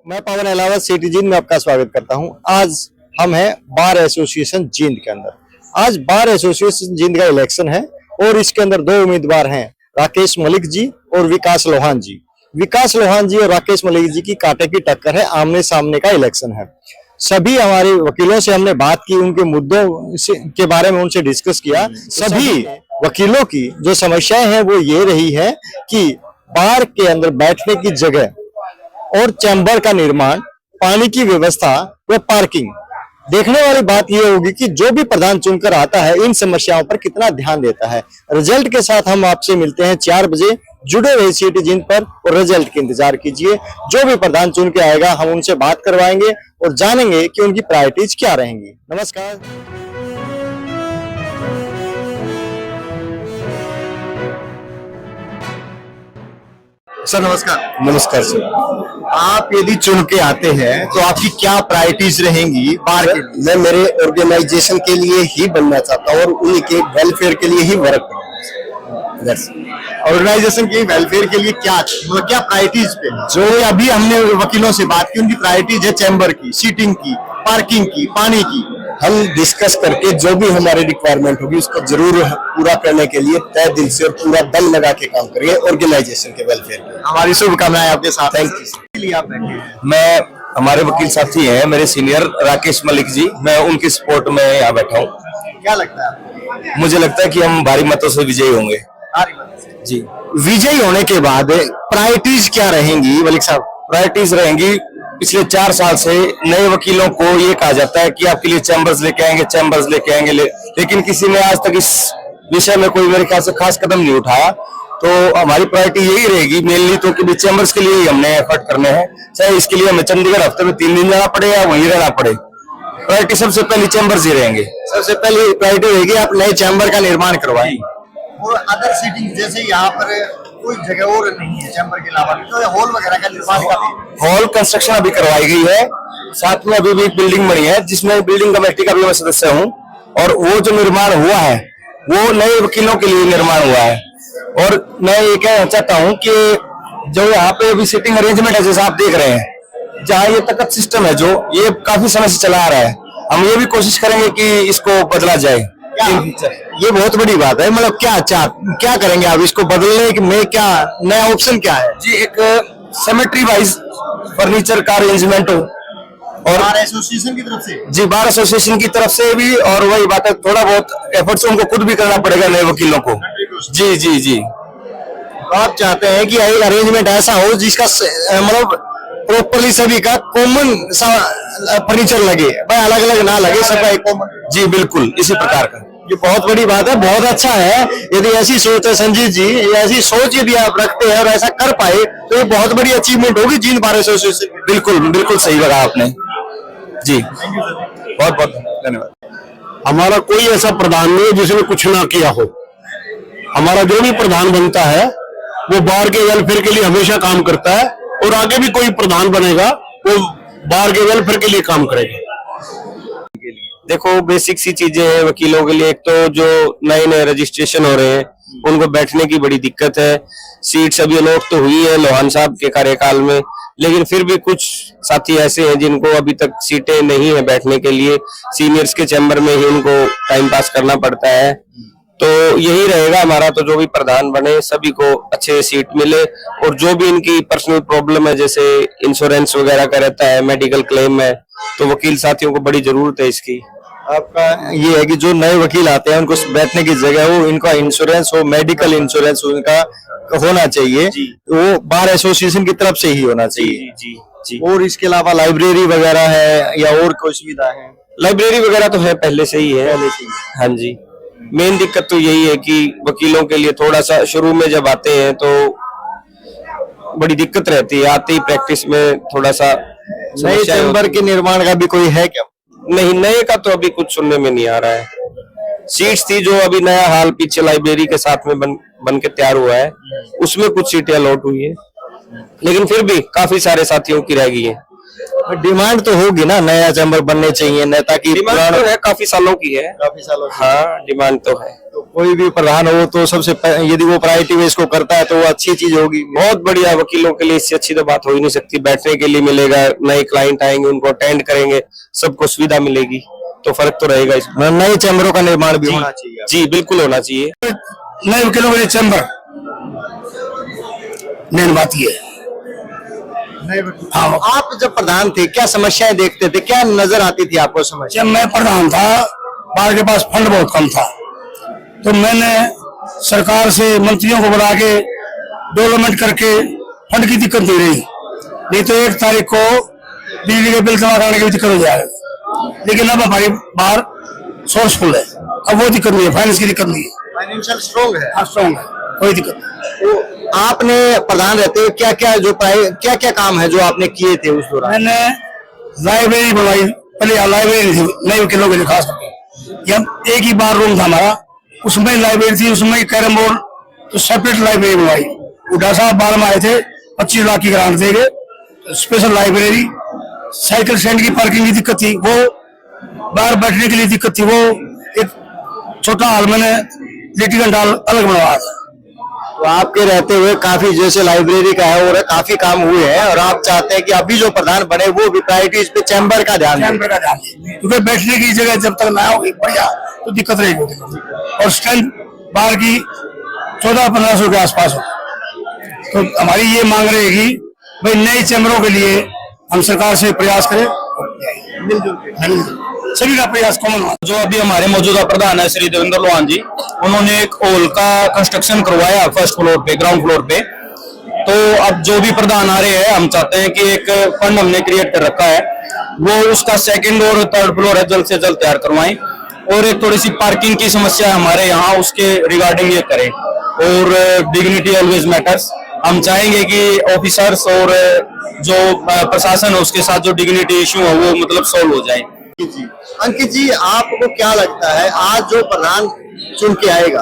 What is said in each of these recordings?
मैं पवन अहलावत सिटी जींद में आपका स्वागत करता हूं। आज हम हैं बार एसोसिएशन जींद के अंदर। आज बार एसोसिएशन जींद का इलेक्शन है और इसके अंदर दो उम्मीदवार हैं, राकेश मलिक जी और विकास लोहान जी। विकास लोहान जी और राकेश मलिक जी की कांटे की टक्कर है, आमने सामने का इलेक्शन है। सभी हमारे वकीलों से हमने बात की, उनके मुद्दों के बारे में उनसे डिस्कस किया। सभी वकीलों की जो समस्याएं हैं वो ये रही है कि बार के अंदर बैठने की जगह और चैम्बर का निर्माण, पानी की व्यवस्था व पार्किंग। देखने वाली बात यह होगी कि जो भी प्रधान चुनकर आता है इन समस्याओं पर कितना ध्यान देता है। रिजल्ट के साथ हम आपसे मिलते हैं 4 बजे। जुड़े रहे सिटी जींद पर और रिजल्ट का इंतजार कीजिए। जो भी प्रधान चुन के आएगा हम उनसे बात करवाएंगे और जानेंगे कि उनकी प्रायोरिटीज क्या रहेंगी। नमस्कार सर। नमस्कार। नमस्कार सर। आप यदि चुन के आते हैं तो आपकी क्या प्रायोरिटीज रहेंगी बार के लिए? मैं मेरे ऑर्गेनाइजेशन के लिए ही बनना चाहता हूँ और उनके वेलफेयर के लिए ही वर्क करना। ऑर्गेनाइजेशन के वेलफेयर के लिए क्या प्रायोरिटीज पे? जो अभी हमने वकीलों से बात की, उनकी प्रायोरिटीज है चैम्बर की, सीटिंग की, पार्किंग की, पानी की। हम डिस्कस करके जो भी हमारी रिक्वायरमेंट होगी उसको जरूर पूरा करने के लिए तय दिल से और पूरा दल लगा के काम करेंगे ऑर्गेनाइजेशन के वेलफेयर के। हमारी शुभकामनाएं आपके साथ। Thank you. मैं हमारे वकील साथी हैं मेरे सीनियर राकेश मलिक जी, मैं उनकी सपोर्ट में यहाँ बैठा हूँ। क्या लगता है? मुझे लगता है कि हम भारी मतों से विजयी होंगे जी। विजयी होने के बाद प्रायोरिटीज क्या रहेंगी मलिक साहब? प्रायोरिटीज रहेंगी, पिछले 4 साल से नए वकीलों को ये कहा जाता है कि आपके लिए चैम्बर्स लेके आएंगे, चैम्बर्स लेके आएंगे, लेकिन किसी ने आज तक इस विषय में कोई मेरे ख्याल से खास कदम नहीं उठाया। तो हमारी प्रायोरिटी यही रहेगी मेनली, तो कि चैम्बर्स के लिए ही हमने एफर्ट करने हैं, चाहे इसके लिए हमें चंडीगढ़ हफ्ते में 3 दिन जाना पड़े या वहीं रहना पड़े। प्रायोरिटी सबसे पहले चैम्बर्स ही रहेंगे। सबसे पहली प्रायोरिटी रहेगी आप नए चैम्बर का निर्माण करवाएं। और अदर सीटिंग जैसे यहाँ पर कोई जगह और नहीं है चैम्बर के अलावा, तो हॉल वगैरह का निर्माण हॉल कंस्ट्रक्शन अभी करवाई गई है, साथ में अभी भी एक बिल्डिंग बनी है जिसमें बिल्डिंग कमेटी का भी मैं सदस्य हूँ। और वो जो निर्माण हुआ है वो नए वकीलों के लिए निर्माण हुआ है। और मैं ये कहना चाहता हूँ कि जो यहाँ पे अभी सीटिंग अरेंजमेंट है, जैसे आप देख रहे हैं, जहाँ ये तकत सिस्टम है जो ये काफी समय से चला आ रहा है, हम ये भी कोशिश करेंगे कि इसको बदला जाए। ये बहुत बड़ी बात है। मतलब क्या करेंगे आप इसको बदलने में? क्या नया ऑप्शन क्या है जी? एक सेमेट्री वाइज फर्नीचर का अरेंजमेंट हो और बार एसोसिएशन की तरफ से जी, बार एसोसिएशन की तरफ से भी, और वही बात है थोड़ा बहुत एफर्ट्स उनको खुद भी करना पड़ेगा नए वकीलों को। जी जी जी। तो आप चाहते हैं कि अरेंजमेंट ऐसा हो जिसका मतलब प्रॉपरली सभी का कॉमन फर्नीचर लगे, भाई अलग अलग ना लगे, सबका एक कॉमन। जी बिल्कुल, इसी प्रकार का। ये बहुत बड़ी बात है, बहुत अच्छा है। यदि ऐसी सोच है संजीव जी, ऐसी सोच यदि आप रखते हैं और ऐसा कर पाए तो ये बहुत बड़ी अचीवमेंट होगी जींद बार एसोसिएशन। बिल्कुल बिल्कुल सही लगा आपने जी। बहुत बहुत धन्यवाद। हमारा कोई ऐसा प्रधान नहीं है जिसने कुछ ना किया हो। हमारा जो भी प्रधान बनता है वो बार के वेलफेयर के लिए हमेशा काम करता है और आगे भी कोई प्रधान बनेगा वो बार के वेलफेयर के लिए काम करेगा। देखो, बेसिक सी चीजें हैं वकीलों के लिए। एक तो जो नए नए रजिस्ट्रेशन हो रहे हैं उनको बैठने की बड़ी दिक्कत है। सीट्स अभी अलॉट तो हुई है लोहान साहब के कार्यकाल में, लेकिन फिर भी कुछ साथी ऐसे हैं जिनको अभी तक सीटें नहीं है बैठने के लिए। सीनियर्स के चैम्बर में ही उनको टाइम पास करना पड़ता है। तो यही रहेगा हमारा, तो जो भी प्रधान बने सभी को अच्छे सीट मिले, और जो भी इनकी पर्सनल प्रॉब्लम है जैसे इंश्योरेंस वगैरह का रहता है, मेडिकल क्लेम है, तो वकील साथियों को बड़ी जरूरत है इसकी। आपका ये है कि जो नए वकील आते हैं उनको बैठने की जगह हो, इनका इंश्योरेंस हो, मेडिकल इंश्योरेंस हो, इनका होना चाहिए, वो बार एसोसिएशन की तरफ से ही होना चाहिए। जी जी। और इसके अलावा लाइब्रेरी वगैरह है या और कोई सुविधा है? लाइब्रेरी वगैरह तो है, पहले से ही है। हाँ जी। मेन दिक्कत तो यही है कि वकीलों के लिए थोड़ा सा शुरू में जब आते हैं तो बड़ी दिक्कत रहती है, आते ही प्रैक्टिस में थोड़ा सा। नए चैम्बर के निर्माण का भी कोई है क्या? नहीं, नए का तो अभी कुछ सुनने में नहीं आ रहा है। सीट्स थी जो अभी नया हाल पीछे लाइब्रेरी के साथ में बन के तैयार हुआ है, उसमें कुछ सीटें अलॉट हुई है, लेकिन फिर भी काफी सारे साथियों की रह गई है। डिमांड तो होगी ना, नया चैम्बर बनने चाहिए, नेता की डिमांड तो है, काफी सालों की है। काफी सालों हाँ, डिमांड तो है। तो कोई भी प्रधान हो तो सबसे यदि वो प्रायोरिटी बेस को करता है तो वो अच्छी चीज होगी। बहुत बढ़िया, वकीलों के लिए इससे अच्छी तो बात हो ही नहीं सकती। बैठने के लिए मिलेगा, नए क्लाइंट आएंगे उनको अटेंड करेंगे, सबको सुविधा मिलेगी, तो फर्क तो रहेगा इसमें। नए चैम्बरों का निर्माण भी होना चाहिए। जी बिल्कुल होना चाहिए। नए वकीलों के लिए चैम्बर, मेन बात ये है। हाँ, आप जब प्रधान थे क्या समस्याएं देखते थे, क्या नजर आती थी आपको समस्या? जब मैं प्रधान था, बार के पास फंड बहुत कम था, तो मैंने सरकार से मंत्रियों को बुला के डेवलपमेंट करके फंड की दिक्कत नहीं रही। नहीं तो 1 तारीख को बिजली के बिल जमा कराने की भी दिक्कत हो जाएगा। लेकिन अब हमारी बाहर सोर्सफुल है, अब वो दिक्कत नहीं है, फाइनेंस की दिक्कत नहीं है, फाइनेंशियल स्ट्रॉन्ग है। हाँ स्ट्रॉन्ग है, कोई दिक्कत नहीं। तो आपने प्रधान रहते हुए क्या क्या काम है जो आपने किए थे उस दौरान? मैंने लाइब्रेरी बनवाई, पहले यहाँ लाइब्रेरी थी नए वकीलों के लिए खास करके। यहाँ एक ही बार रूम था हमारा, उसमें लाइब्रेरी थी, उसमें कैरम बोर्ड, तो सेपरेट लाइब्रेरी बनवाई। उड़ा साहब बार में आए थे, 25 लाख की ग्रांट देंगे, स्पेशल लाइब्रेरी। साइकिल स्टैंड की पार्किंग की दिक्कत थी, वो बाहर बैठने के लिए दिक्कत थी, वो एक छोटा हॉल मैंने लेटिगन डाल अलग बनवाया था। तो आपके रहते हुए काफी जैसे लाइब्रेरी का है और काफी काम हुए हैं, और आप चाहते हैं कि अभी जो प्रधान बने वो भी प्रायोरिटी इस पे चैम्बर का ध्यान दें। चैम्बर का ध्यान दें, क्योंकि बैठने की जगह जब तक ना होगी बढ़िया तो दिक्कत रहेगी। और स्ट्रेंथ बाहर की 1400-1500 के आसपास हो। तो हमारी ये मांग रहेगी भाई नए चैम्बरों के लिए हम सरकार से प्रयास करें, सभी का प्रयास कॉमन हो। जो अभी हमारे मौजूदा प्रधान है श्री देवेंद्र लोहान जी, उन्होंने एक हॉल का कंस्ट्रक्शन करवाया फर्स्ट फ्लोर पे, ग्राउंड फ्लोर पे। तो अब जो भी प्रधान आ रहे हैं, हम चाहते हैं कि एक फंड हमने क्रिएट कर रखा है, वो उसका 2nd और 3rd फ्लोर है जल्द से जल्द तैयार करवाएं। और एक थोड़ी सी पार्किंग की समस्या हमारे यहाँ, उसके रिगार्डिंग ये करें। और डिग्निटी ऑलवेज मैटर्स, हम चाहेंगे कि ऑफिसर्स और जो प्रशासन है उसके साथ जो डिग्निटी इश्यू है वो मतलब सॉल्व हो जाए। अंकित जी, आपको क्या लगता है आज जो प्रधान चुन के आएगा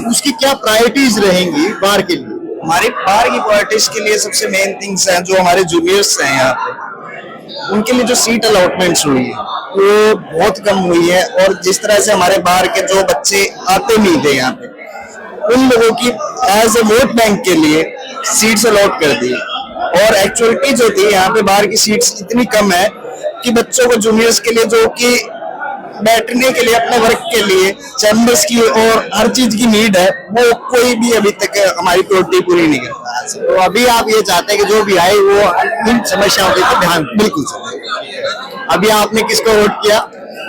उसकी क्या प्रायोरिटीज रहेंगी बार के लिए? हमारी बार की प्रायोरिटीज के लिए सबसे मेन थिंग्स हैं, जो हमारे जूनियर्स हैं यहाँ पे, उनके लिए जो सीट अलॉटमेंट्स हुई है वो बहुत कम हुई है। और जिस तरह से हमारे बाहर के जो बच्चे आते नहीं थे यहाँ पे, उन लोगों की एज ए वोट बैंक के लिए सीट्स अलॉट कर दी। और एक्चुअलिटी जो थी यहाँ पे बाहर की सीट्स इतनी कम है कि बच्चों को, जूनियर्स के लिए, जो कि बैठने के लिए, अपने वर्क के लिए चैम्बर्स की और हर चीज की नीड है, वो कोई भी अभी तक हमारी प्रायोरिटी पूरी नहीं करता है। तो अभी आप ये चाहते हैं कि जो भी आए वो इन समस्याओं के ध्यान दें। बिल्कुल सर। अभी आपने किसको वोट किया?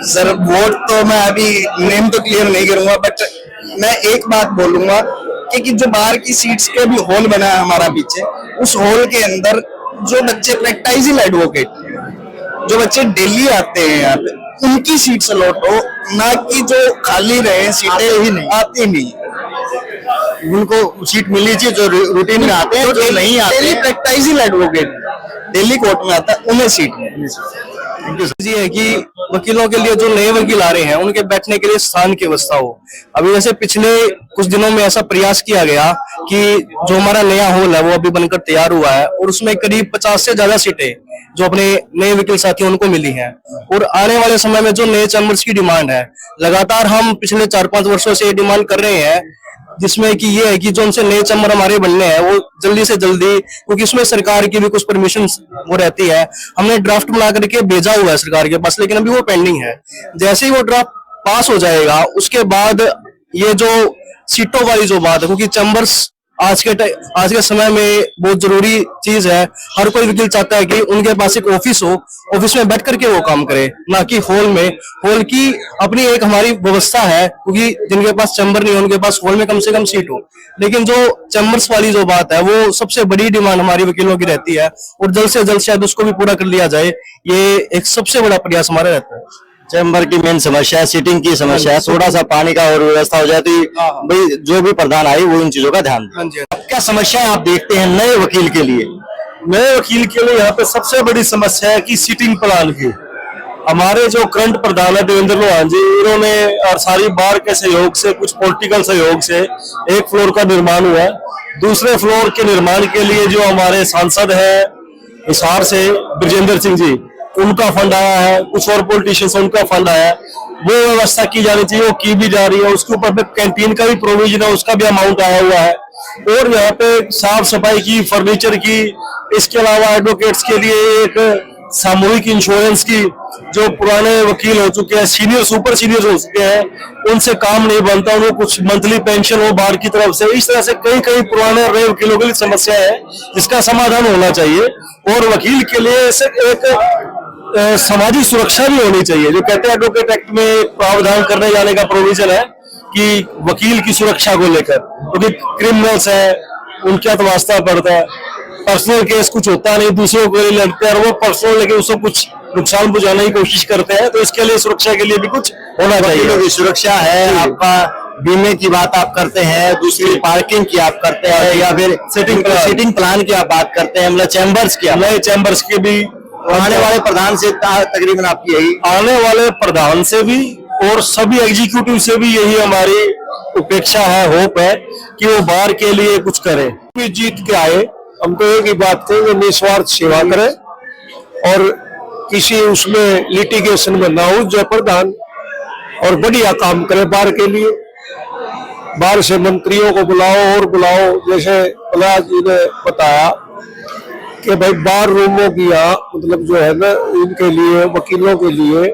सर वोट तो मैं अभी नेम तो क्लियर नहीं करूंगा, बट मैं एक बात बोलूंगा कि जो बाहर की सीट्स के भी हॉल बना है हमारा पीछे, उस हॉल के अंदर जो बच्चे प्रैक्टिकल एडवोकेट, जो बच्चे डेली आते हैं यहाँ पे, उनकी सीट्स अलॉट हो, ना कि जो खाली रहे सीटें ही नहीं आती नहीं। उनको सीट मिलनी चाहिए जो रूटीन में आते हैं, जो नहीं आते daily practical advocate daily court में आता है, उन्हें सीट मिलनी। जी है कि वकीलों के लिए जो नए वकील आ रहे हैं उनके बैठने के लिए स्थान की व्यवस्था हो। अभी वैसे पिछले कुछ दिनों में ऐसा प्रयास किया गया कि जो हमारा नया हॉल है वो अभी बनकर तैयार हुआ है, और उसमें करीब 50 से ज्यादा सीटें जो अपने नए वकील साथी उनको मिली हैं। और आने वाले समय में जो नए चैम्बर्स की डिमांड है, लगातार हम पिछले 4-5 वर्षों से ये डिमांड कर रहे हैं, जिसमें कि ये है कि जो उनसे नए चैम्बर हमारे बनने हैं वो जल्दी से जल्दी, क्योंकि उसमें सरकार की भी कुछ परमिशन वो रहती है। हमने ड्राफ्ट बना करके भेजा हुआ है सरकार के पास, लेकिन अभी वो पेंडिंग है। जैसे ही वो ड्राफ्ट पास हो जाएगा उसके बाद ये जो सीटों वाली जो बात है, क्योंकि चैम्बर्स आज के समय में बहुत जरूरी चीज है। हर कोई वकील चाहता है कि उनके पास एक ऑफिस हो, ऑफिस में बैठ करके वो काम करे, ना कि हॉल में। हॉल की अपनी एक हमारी व्यवस्था है, क्योंकि जिनके पास चैम्बर नहीं है उनके पास हॉल में कम से कम सीट हो। लेकिन जो चैम्बर्स वाली जो बात है वो सबसे बड़ी डिमांड हमारी वकीलों की रहती है, और जल्द से जल्द शायद उसको भी पूरा कर लिया जाए। ये एक सबसे बड़ा प्रयास हमारा रहता है। चैम्बर की मेन समस्या है, सीटिंग की समस्या है, थोड़ा सा पानी का और व्यवस्था हो जाए तो भाई जो भी प्रधान आए वो इन चीजों का ध्यान दें। क्या समस्याएं आप देखते हैं नए वकील के लिए? नए वकील के लिए यहाँ पे सबसे बड़ी समस्या है कि सीटिंग प्लान की। हमारे जो करंट प्रधान है देवेंद्र लोहान जी, इन्होंने और सारी बार के सहयोग से, कुछ पॉलिटिकल सहयोग से 1 फ्लोर का निर्माण हुआ है। दूसरे फ्लोर के निर्माण के लिए जो हमारे सांसद है हिसार से ब्रजेंद्र सिंह जी, उनका फंड आया है, कुछ और पॉलिटिशियंस उनका फंड आया है। वो व्यवस्था की जानी चाहिए, वो की भी जा रही है। उसके ऊपर कैंटीन का भी प्रोविजन है, उसका भी अमाउंट आया हुआ है। और यहाँ पे साफ सफाई की, फर्नीचर की, इसके अलावा एडवोकेट्स के लिए एक सामूहिक इंश्योरेंस की, जो पुराने वकील हो चुके हैं, सीनियर सुपर सीनियर हो चुके हैं, उनसे काम नहीं बनता, उनको कुछ मंथली पेंशन हो बार की तरफ से। इस तरह से कई कई पुराने रहे वकीलों के लिए समस्या है जिसका समाधान होना चाहिए। और वकील के लिए एक सामाजिक सुरक्षा भी होनी चाहिए। जो कहते हैं एडवोकेट एक्ट में एक प्रावधान करने जाने का प्रोविजन है कि वकील की सुरक्षा को लेकर, क्योंकि क्रिमिनल्स है उनका तो वास्ता पड़ता है, पर्सनल केस कुछ होता नहीं, दूसरों के लिए लड़ते हैं और वो पर्सनल लेके उसको कुछ नुकसान पहुंचाने की कोशिश करते हैं। तो इसके लिए सुरक्षा के लिए भी कुछ होना चाहिए। वकीलों की सुरक्षा है, आपका बीमे की बात आप करते हैं, दूसरी पार्किंग की आप करते हैं, या फिर सीटिंग प्लान की आप बात करते हैं, मतलब चैम्बर्स की, नए चैम्बर्स के भी आने वाले प्रधान से तकरीबन आपकी यही, आने वाले प्रधान से भी और सभी एग्जीक्यूटिव से भी यही हमारी उपेक्षा है, होप है कि वो बार के लिए कुछ करें। भी जीत के आए, हम तो एक ही बात थे, वो निस्वार्थ सेवा करें और किसी उसमें लिटिगेशन में ना हो जो प्रधान, और बढ़िया काम करे बार के लिए। बाहर से मंत्रियों को बुलाओ और बुलाओ, जैसे प्रहलाद जी ने बताया कि भाई बार रूमों की यहाँ मतलब जो है ना, इनके लिए वकीलों के लिए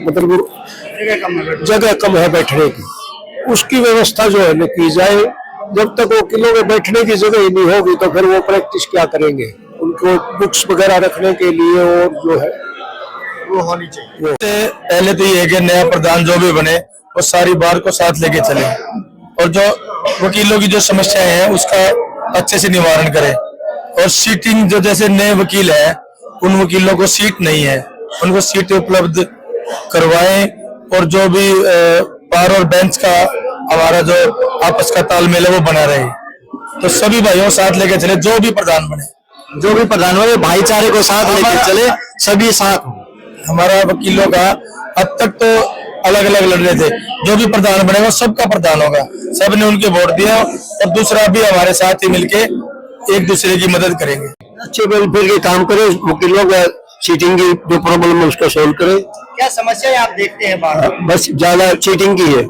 मतलब जगह कम है बैठने की, उसकी व्यवस्था जो है ना की जाए। जब तक वकीलों के बैठने की जगह ही नहीं होगी तो फिर वो प्रैक्टिस क्या करेंगे, उनको बुक्स वगैरह रखने के लिए और जो है वो होनी चाहिए। पहले तो ये है कि नया प्रधान जो भी बने वो सारी बार को साथ लेके चले और जो वकीलों की जो समस्याएं हैं उसका अच्छे से निवारण करे। और सीटिंग जो जैसे नए वकील है उन वकीलों को सीट नहीं है, उनको सीट उपलब्ध करवाएं। और जो भी बार और बेंच का हमारा जो आपस का तालमेल है वो बना रहे। तो सभी भाइयों साथ लेके चले, जो भी प्रधान बने, जो भी प्रधान बने भाईचारे को साथ लेके चले, सभी साथ। हमारा वकीलों का अब तक तो अलग अलग लड़ रहे थे, जो भी प्रधान बनेगा सबका प्रधान होगा, सबने उनके वोट दिया और दूसरा भी हमारे साथ ही मिलके एक दूसरे की मदद करेंगे। अच्छे वेलफेयर के काम करें, वकीलों का चीटिंग की जो प्रॉब्लम है उसको सोल्व करें। क्या समस्याएं आप देखते हैं बाहर? बस ज्यादा चीटिंग की है,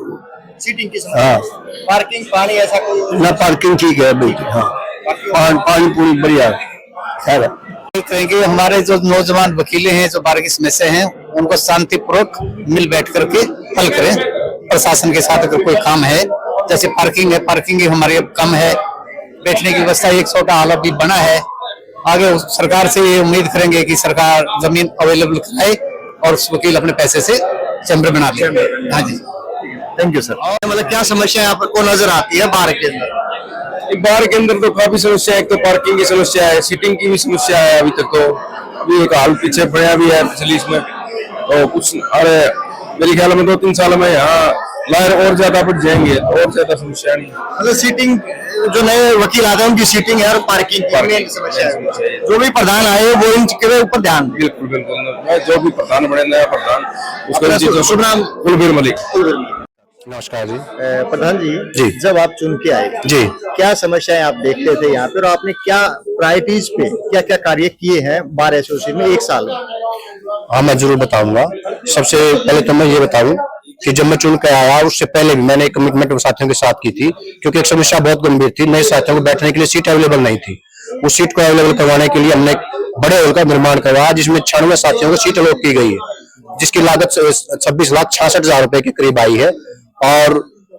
सीटिंग की समस्या, पार्किंग, पानी, ऐसा कोई ना पार्किंग ठीक है बिल्कुल। हाँ, पानी पूरी बढ़िया है। कहेंगे हमारे जो नौजवान वकीलें हैं, जो बार की समस्या हैं, उनको शांतिपूर्वक मिल बैठ करके हल करें। प्रशासन के साथ अगर कोई काम है, जैसे पार्किंग है, पार्किंग की हमारी अब कम है, बैठने की व्यवस्था एक छोटा हाल अभी बना है। आगे सरकार से ये उम्मीद करेंगे कि सरकार जमीन अवेलेबल कराए और उस वकील अपने पैसे से चैम्बर बना ले। हाँ जी, थैंक यू सर। मतलब क्या समस्या आपको नजर आती है बार के अंदर? बार के अंदर तो काफी समस्या है। एक तो पार्किंग की समस्या है, सीटिंग की भी समस्या है। अभी तक तो अभी एक हाल पीछे पड़ा भी है पिछली इसमें, और कुछ अरे मेरे ख्याल में 2-3 साल में यहाँ लायर और ज्यादा बढ़ जाएंगे, और ज्यादा समस्या नहीं। मतलब सीटिंग, जो नए वकील आते हैं उनकी सीटिंग है और पार्किंग की समस्या है। जो भी प्रधान आए वो इनके ऊपर ध्यान। बिल्कुल बिल्कुल, जो भी प्रधान बने, नया प्रधान, उसका शुभ नाम? कुलबीर मलिक। नमस्कार जी। प्रधान जी, जी। जब आप चुन के आए जी। क्या समस्याएं आप देखते थे यहाँ पे, और आपने क्या प्रायोरिटीज पे क्या क्या कार्य किए हैं बार एसोसिएशन में 1 साल में? हाँ, मैं जरूर बताऊंगा। सबसे पहले तो मैं ये बताऊं कि जब मैं चुन के आया उससे पहले भी मैंने एक कमिटमेंट साथियों के साथ की थी, क्योंकि एक समस्या बहुत गंभीर थी। नए साथियों को बैठने के लिए सीट अवेलेबल नहीं थी। उस सीट को अवेलेबल करवाने के लिए हमने एक बड़े हॉल का निर्माण करवाया, जिसमें 96 साथियों को सीट अलॉट की गई है, जिसकी लागत 26,66,000 रुपए के करीब आई है। और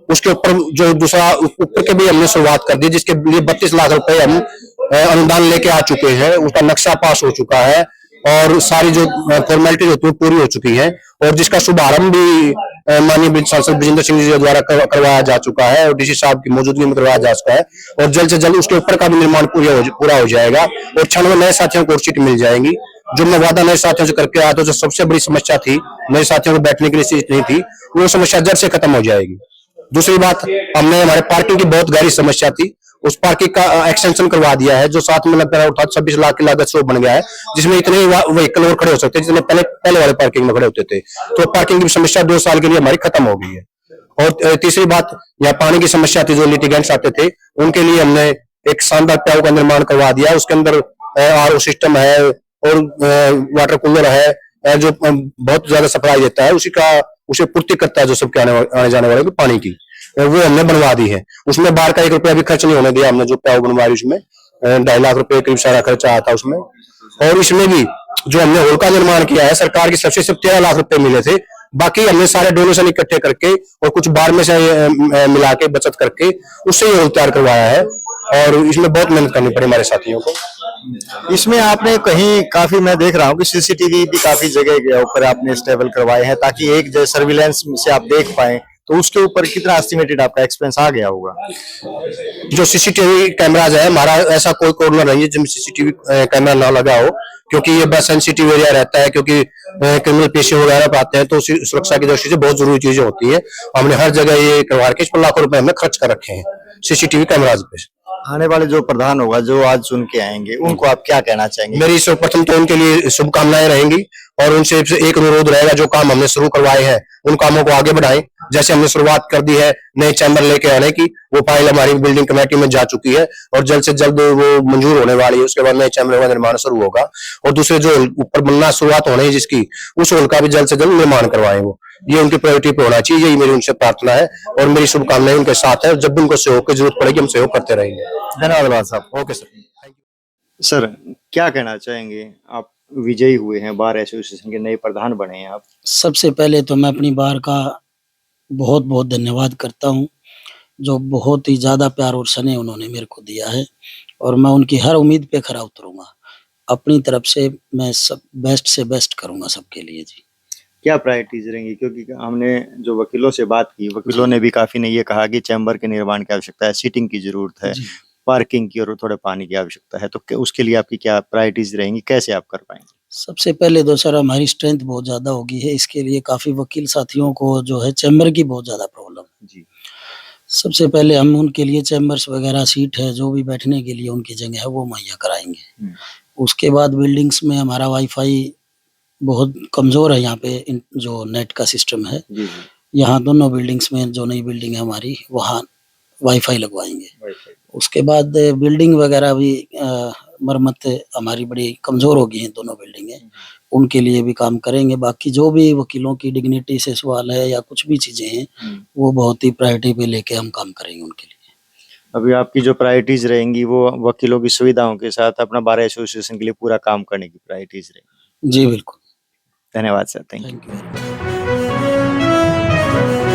उसके ऊपर जो दूसरा ऊपर के भी हमने शुरुआत कर दी, जिसके लिए 32 लाख रुपए हम अनुदान लेके आ चुके हैं। उसका नक्शा पास हो चुका है और सारी जो फॉर्मेलिटी होती है पूरी हो चुकी है, और जिसका शुभारंभ भी माननीय सांसद ब्रजेंद्र सिंह जी द्वारा करवाया जा चुका है और डीसी साहब की मौजूदगी में करवाया जा चुका है। और जल्द से जल्द उसके ऊपर का भी निर्माण पूरा हो जाएगा और 96 नए साथियों को सीट मिल जाएंगी। जो मैं वादा नए साथियों से करके आया था, जो सबसे बड़ी समस्या थी, नए साथियों को बैठने के लिए सीट नहीं थी, वो समस्या जल्द से खत्म हो जाएगी। दूसरी बात, हमने हमारे पार्किंग की बहुत गहरी समस्या थी, उस पार्किंग का एक्सटेंशन करवा दिया है, जो 7 में लगता है 26 लाख की लागत से बन गया है, जिसमें इतने व्हीकल और खड़े हो सकते हैं जितने पहले वाले पार्किंग में खड़े होते थे। तो पार्किंग की समस्या 2 साल के लिए हमारी खत्म हो गई है। और तीसरी बात, यहाँ पानी की समस्या थी, जो लिटिगेंट्स आते थे उनके लिए हमने एक शानदार प्याऊ का निर्माण करवा दिया। उसके अंदर RO सिस्टम है और वाटर कूलर है, जो बहुत ज्यादा सप्लाई देता है उसे पूर्ति करता है, जो सबके आने जाने वाले को पानी की, वो हमने बनवा दी है। उसमें बाहर का 1 रुपया भी खर्च नहीं होने दिया हमने। जो प्याऊ बनवाई उसमें 2.5 लाख रुपए करीब सारा खर्चा आया था उसमें। और इसमें भी जो हमने हॉल का निर्माण किया है, सरकार की सबसे सिर्फ 13 लाख रुपए मिले थे। बाकी हमने सारे डोनेशन इकट्ठे करके और कुछ बाहर में से मिला के बचत करके उससे ये हॉल तैयार करवाया है। और इसमें बहुत मेहनत करनी पड़ी हमारे साथियों को। इसमें आपने कहीं काफी, मैं देख रहा हूँ कि सीसीटीवी भी काफी जगह के ऊपर आपने स्टेबल करवाए हैं, ताकि एक जो सर्विलेंस से आप देख पाए। तो उसके ऊपर कितना एस्टिमेटेड आपका एक्सपेंस आ गया होगा? जो सीसीटीवी कैमराज है, हमारा ऐसा कोई कॉर्नर नहीं है जिसमें सीसीटीवी कैमरा ना लगा हो, क्योंकि ये बस सेंसिटिव एरिया रहता है। क्योंकि क्रिमिनल पेशे वगैरह पे आते हैं तो सुरक्षा की दृष्टि से बहुत जरूरी चीजें होती है। हमने हर जगह ये करवा के इस पर लाखों रुपए हमने खर्च कर रखे हैं सीसीटीवी कैमराज पे। आने वाले जो प्रधान होगा, जो आज सुन के आएंगे, उनको आप क्या कहना चाहेंगे? मेरी सर्वप्रथम तो उनके लिए शुभकामनाएं रहेंगी और उनसे एक अनुरोध रहेगा, जो काम हमने शुरू करवाए हैं उन कामों को आगे बढ़ाएं। जैसे हमने शुरुआत कर दी है नए चैम्बर लेके आने की, वो फाइल हमारी बिल्डिंग कमेटी में जा चुकी है और जल्द से जल्द वो मंजूर होने वाली है। उसके बाद नए चैम्बर का निर्माण शुरू होगा और दूसरे जो ऊपर बनना शुरुआत होनी है जिसकी, उस हॉल का भी जल्द से जल्द निर्माण करवाएं। वो ये उनकी प्रायोरिटी पे होना चाहिए, यही मेरी उनसे प्रार्थना है और मेरी शुभकामनाएं उनके साथ है। जब भी उनको सहयोग की जरूरत पड़ेगी हम सहयोग करते रहेंगे। धन्यवाद साहब। Okay sir. सर, क्या कहना चाहेंगे? आप विजयी हुए हैं, बार एसोसिएशन के नए प्रधान बने हैं आप। सबसे पहले तो मैं अपनी बार का बहुत बहुत धन्यवाद करता हूँ, जो बहुत ही ज़्यादा प्यार और स्नेह उन्होंने मेरे को दिया है और मैं उनकी हर उम्मीद पे खरा उतरूंगा। अपनी तरफ से मैं सब बेस्ट से बेस्ट करूंगा सबके लिए जी। क्या प्रायोरिटीज रहेंगी? क्योंकि हमने जो वकीलों से बात की, वकीलों ने भी काफी ने ये कहा कि चैम्बर के निर्माण की आवश्यकता है, सीटिंग की जरूरत है, पार्किंग की और थोड़े पानी की आवश्यकता है। तो उसके लिए आपकी क्या प्रायोरिटीज रहेंगी, कैसे आप कर पाएंगे? सबसे पहले तो सर हमारी स्ट्रेंथ बहुत ज़्यादा होगी है, इसके लिए काफ़ी वकील साथियों को जो है चैम्बर की बहुत ज़्यादा प्रॉब्लम है जी। सबसे पहले हम उनके लिए चैम्बर्स वगैरह, सीट है, जो भी बैठने के लिए उनकी जगह है वो मुहैया कराएंगे। उसके बाद बिल्डिंग्स में हमारा वाईफाई बहुत कमज़ोर है, यहाँ पे जो नेट का सिस्टम है, यहाँ दोनों बिल्डिंग्स में, जो नई बिल्डिंग है हमारी, वहाँ वाईफाई लगवाएंगे। उसके बाद बिल्डिंग वगैरह भी मरम्मत हमारी बड़ी कमज़ोर हो गई हैं दोनों बिल्डिंगें, उनके लिए भी काम करेंगे। बाकी जो भी वकीलों की डिग्निटी से सवाल है या कुछ भी चीज़ें हैं, वो बहुत ही प्रायोरिटी पे लेके हम काम करेंगे उनके लिए। अभी आपकी जो प्रायोरिटीज रहेंगी वो वकीलों की सुविधाओं के साथ अपना बार एसोसिएशन के लिए पूरा काम करने की प्रायोरिटीज रहेंगी। जी बिल्कुल। धन्यवाद sir, thank you. Thank you.